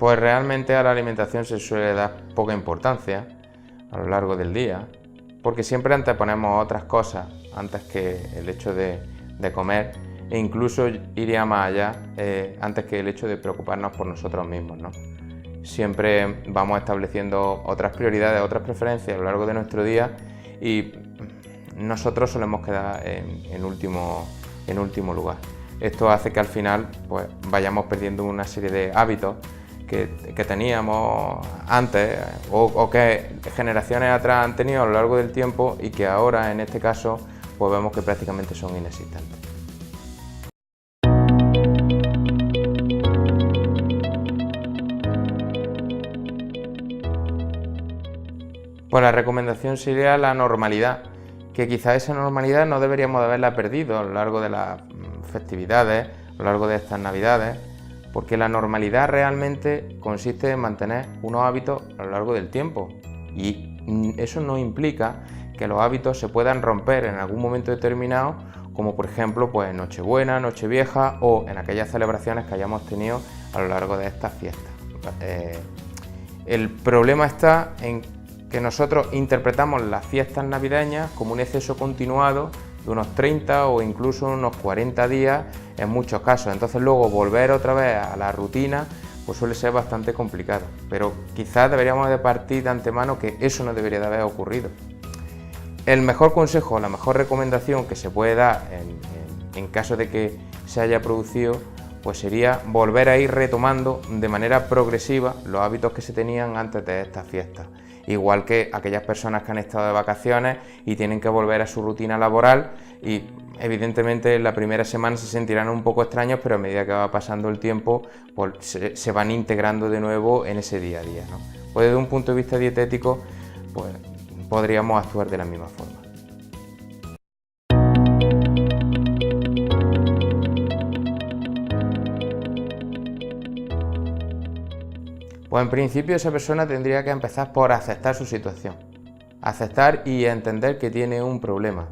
Pues realmente a la alimentación se suele dar poca importancia a lo largo del día, porque siempre anteponemos otras cosas antes que el hecho de comer, e incluso iría más allá antes que el hecho de preocuparnos por nosotros mismos, ¿no? Siempre vamos estableciendo otras prioridades, otras preferencias a lo largo de nuestro día y nosotros solemos quedar en último lugar. Esto hace que al final pues, vayamos perdiendo una serie de hábitos que teníamos antes o que generaciones atrás han tenido a lo largo del tiempo y que ahora en este caso pues vemos que prácticamente son inexistentes. Pues la recomendación sería la normalidad, que quizá esa normalidad no deberíamos de haberla perdido a lo largo de las festividades, a lo largo de estas navidades, porque la normalidad realmente consiste en mantener unos hábitos a lo largo del tiempo y eso no implica que los hábitos se puedan romper en algún momento determinado, como por ejemplo pues Nochebuena, Nochevieja o en aquellas celebraciones que hayamos tenido a lo largo de estas fiestas. El problema está en que nosotros interpretamos las fiestas navideñas como un exceso continuado de unos 30 o incluso unos 40 días en muchos casos, entonces luego volver otra vez a la rutina pues suele ser bastante complicado, pero quizás deberíamos de partir de antemano que eso no debería de haber ocurrido. El mejor consejo, la mejor recomendación que se puede dar en caso de que se haya producido pues sería volver a ir retomando de manera progresiva los hábitos que se tenían antes de estas fiestas. Igual que aquellas personas que han estado de vacaciones y tienen que volver a su rutina laboral y evidentemente en la primera semana se sentirán un poco extraños, pero a medida que va pasando el tiempo pues se van integrando de nuevo en ese día a día, ¿no? Pues desde un punto de vista dietético pues podríamos actuar de la misma forma. Pues en principio esa persona tendría que empezar por aceptar su situación, aceptar y entender que tiene un problema.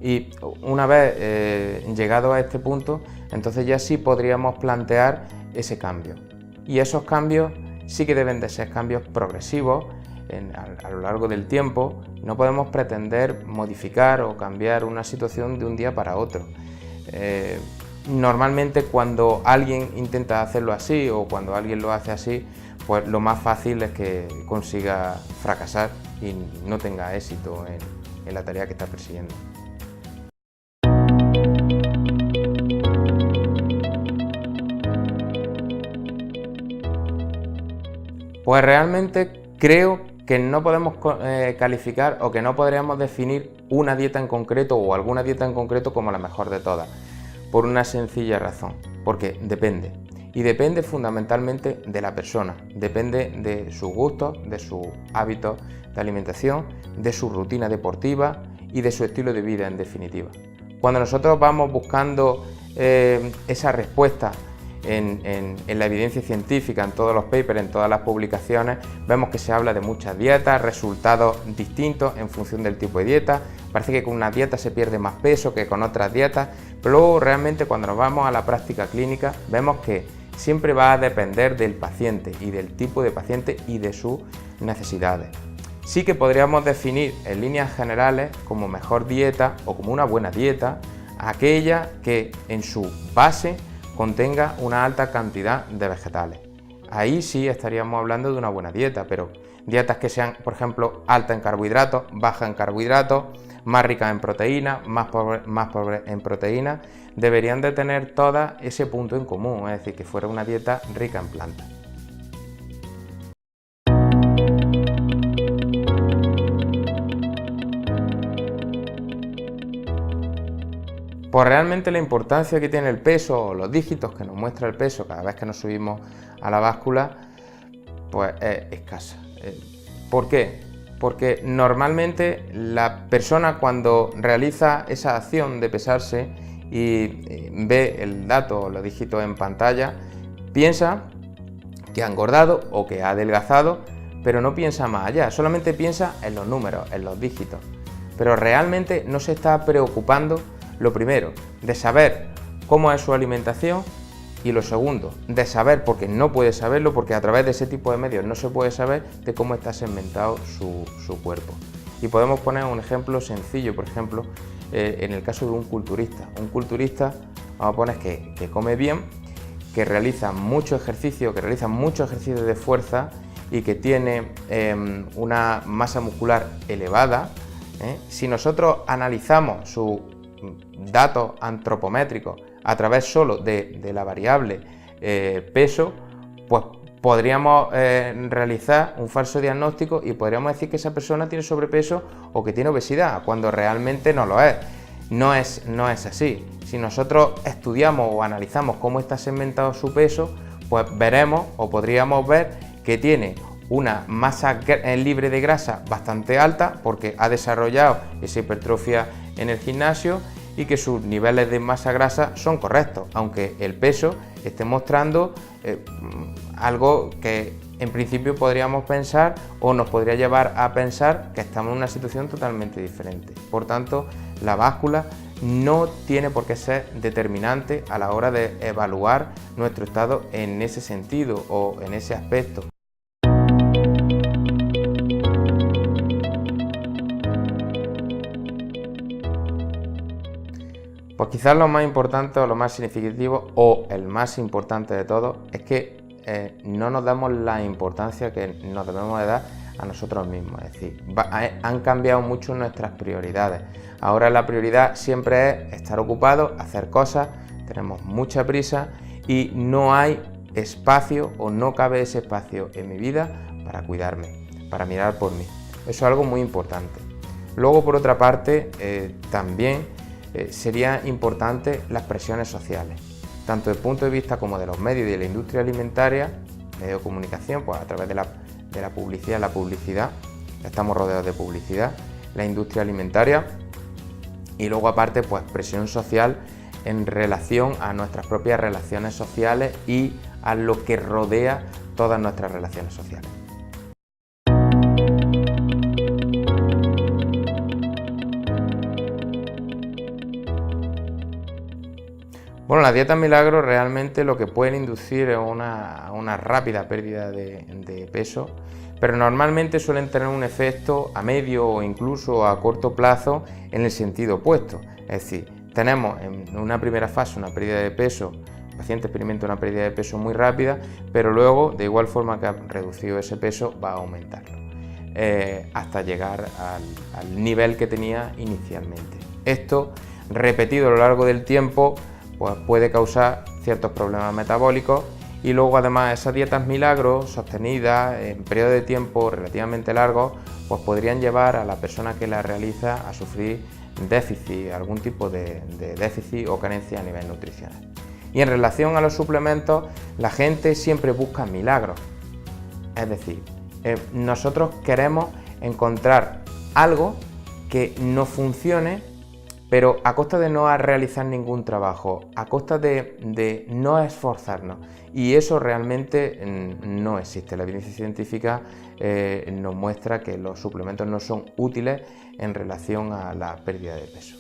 Y una vez llegado a este punto, entonces ya sí podríamos plantear ese cambio. Y esos cambios sí que deben de ser cambios progresivos a lo largo del tiempo. No podemos pretender modificar o cambiar una situación de un día para otro. Normalmente cuando alguien intenta hacerlo así o cuando alguien lo hace así, pues lo más fácil es que consiga fracasar y no tenga éxito en la tarea que está persiguiendo. Pues realmente creo que no podemos calificar o que no podríamos definir una dieta en concreto o alguna dieta en concreto como la mejor de todas, por una sencilla razón, porque depende. Y depende fundamentalmente de la persona, depende de sus gustos, de sus hábitos de alimentación, de su rutina deportiva y de su estilo de vida en definitiva. Cuando nosotros vamos buscando esa respuesta en la evidencia científica, en todos los papers, en todas las publicaciones, vemos que se habla de muchas dietas, resultados distintos en función del tipo de dieta. Parece que con una dieta se pierde más peso que con otras dietas, pero luego realmente cuando nos vamos a la práctica clínica vemos que siempre va a depender del paciente y del tipo de paciente y de sus necesidades. Sí que podríamos definir en líneas generales como mejor dieta o como una buena dieta aquella que en su base contenga una alta cantidad de vegetales. Ahí sí estaríamos hablando de una buena dieta, pero dietas que sean, por ejemplo, alta en carbohidratos, baja en carbohidratos, más ricas en proteínas, más pobres en proteínas, deberían de tener todas ese punto en común, es decir, que fuera una dieta rica en plantas. Pues realmente la importancia que tiene el peso o los dígitos que nos muestra el peso cada vez que nos subimos a la báscula, pues es escasa. ¿Por qué? Porque normalmente la persona cuando realiza esa acción de pesarse y ve el dato o los dígitos en pantalla, piensa que ha engordado o que ha adelgazado, pero no piensa más allá, solamente piensa en los números, en los dígitos. Pero realmente no se está preocupando, lo primero, de saber cómo es su alimentación, Y lo segundo, de saber, porque no puede saberlo, porque a través de ese tipo de medios no se puede saber de cómo está segmentado su cuerpo. Y podemos poner un ejemplo sencillo, por ejemplo, en el caso de un culturista. Un culturista, vamos a poner que come bien, que realiza mucho ejercicio, de fuerza y que tiene una masa muscular elevada. Si nosotros analizamos sus datos antropométricos a través solo de la variable peso, pues podríamos realizar un falso diagnóstico y podríamos decir que esa persona tiene sobrepeso o que tiene obesidad, cuando realmente no lo es. No es así. Si nosotros estudiamos o analizamos cómo está segmentado su peso, pues veremos o podríamos ver que tiene una masa libre de grasa bastante alta porque ha desarrollado esa hipertrofia en el gimnasio y que sus niveles de masa grasa son correctos, aunque el peso esté mostrando algo que en principio podríamos pensar o nos podría llevar a pensar que estamos en una situación totalmente diferente. Por tanto, la báscula no tiene por qué ser determinante a la hora de evaluar nuestro estado en ese sentido o en ese aspecto. Pues quizás lo más importante o lo más significativo o el más importante de todo es que no nos damos la importancia que nos debemos de dar a nosotros mismos. Es decir, han cambiado mucho nuestras prioridades. Ahora la prioridad siempre es estar ocupados, hacer cosas, tenemos mucha prisa y no hay espacio o no cabe ese espacio en mi vida para cuidarme, para mirar por mí. Eso es algo muy importante. Luego, por otra parte, también sería importante las presiones sociales, tanto desde el punto de vista como de los medios y de la industria alimentaria, medios de comunicación, pues a través de la publicidad, estamos rodeados de publicidad, la industria alimentaria y luego aparte pues presión social en relación a nuestras propias relaciones sociales y a lo que rodea todas nuestras relaciones sociales. Bueno, las dietas milagro realmente lo que pueden inducir es una rápida pérdida de peso, pero normalmente suelen tener un efecto a medio o incluso a corto plazo en el sentido opuesto. Es decir, tenemos en una primera fase una pérdida de peso, el paciente experimenta una pérdida de peso muy rápida, pero luego, de igual forma que ha reducido ese peso, va a aumentarlo hasta llegar al nivel que tenía inicialmente. Esto, repetido a lo largo del tiempo, pues puede causar ciertos problemas metabólicos y luego además esas dietas milagros sostenidas en periodos de tiempo relativamente largos pues podrían llevar a la persona que las realiza a sufrir déficit, algún tipo de déficit o carencia a nivel nutricional. Y en relación a los suplementos, la gente siempre busca milagros, es decir, nosotros queremos encontrar algo que no funcione, pero a costa de no realizar ningún trabajo, a costa de no esforzarnos. Y eso realmente no existe. La evidencia científica nos muestra que los suplementos no son útiles en relación a la pérdida de peso.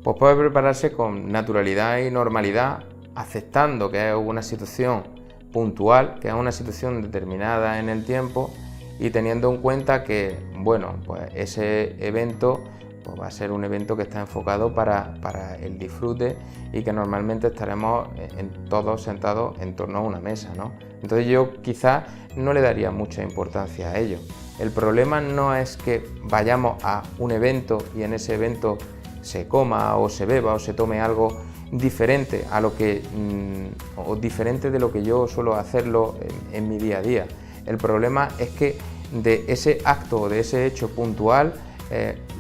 Pues puede prepararse con naturalidad y normalidad, aceptando que es una situación puntual, que es una situación determinada en el tiempo y teniendo en cuenta que, bueno, pues ese evento pues va a ser un evento que está enfocado para el disfrute y que normalmente estaremos todos sentados en torno a una mesa, ¿no? Entonces yo quizás no le daría mucha importancia a ello. El problema no es que vayamos a un evento y en ese evento se coma o se beba o se tome algo diferente a lo que o diferente de lo que yo suelo hacerlo en mi día a día. El problema es que de ese acto o de ese hecho puntual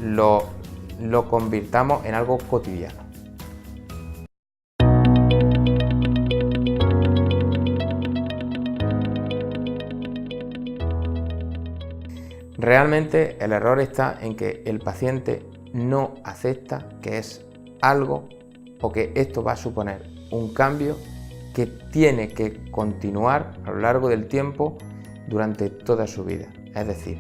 lo convirtamos en algo cotidiano. Realmente el error está en que el paciente no acepta que es algo o que esto va a suponer un cambio que tiene que continuar a lo largo del tiempo durante toda su vida. Es decir,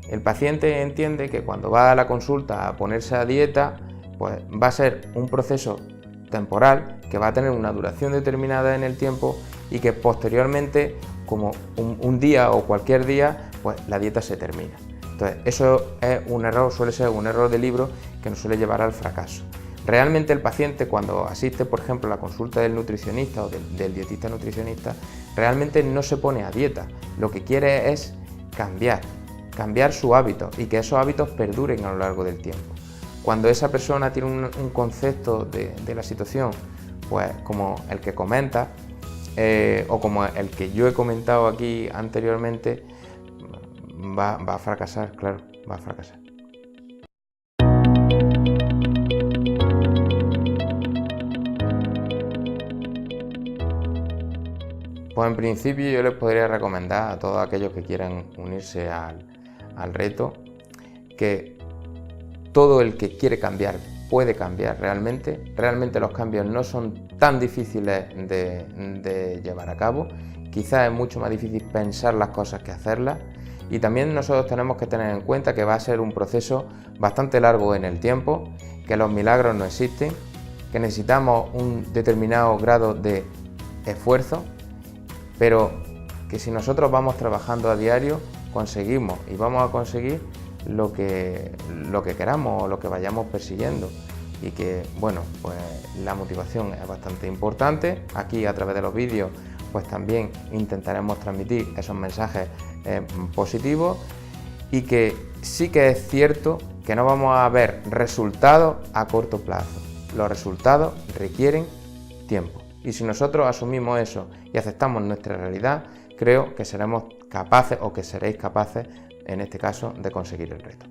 El paciente entiende que cuando va a la consulta a ponerse a dieta, pues va a ser un proceso temporal que va a tener una duración determinada en el tiempo y que posteriormente, como un día o cualquier día, pues la dieta se termina. Entonces, eso es un error, suele ser un error de libro que nos suele llevar al fracaso. Realmente el paciente, cuando asiste, por ejemplo, a la consulta del nutricionista o del dietista nutricionista, realmente no se pone a dieta. Lo que quiere es cambiar su hábito y que esos hábitos perduren a lo largo del tiempo. Cuando esa persona tiene un concepto de la situación, pues como el que comenta, o como el que yo he comentado aquí anteriormente, va a fracasar, claro, va a fracasar. Pues en principio yo les podría recomendar a todos aquellos que quieran unirse al reto que todo el que quiere cambiar puede cambiar realmente. Realmente los cambios no son tan difíciles de llevar a cabo. Quizás es mucho más difícil pensar las cosas que hacerlas. Y también nosotros tenemos que tener en cuenta que va a ser un proceso bastante largo en el tiempo, que los milagros no existen, que necesitamos un determinado grado de esfuerzo, pero que si nosotros vamos trabajando a diario, conseguimos y vamos a conseguir lo que queramos o lo que vayamos persiguiendo. Y que, bueno, pues la motivación es bastante importante. Aquí, a través de los vídeos, pues también intentaremos transmitir esos mensajes positivos, y que sí que es cierto que no vamos a ver resultados a corto plazo. Los resultados requieren tiempo. Y si nosotros asumimos eso y aceptamos nuestra realidad, creo que seremos capaces, o que seréis capaces, en este caso, de conseguir el reto.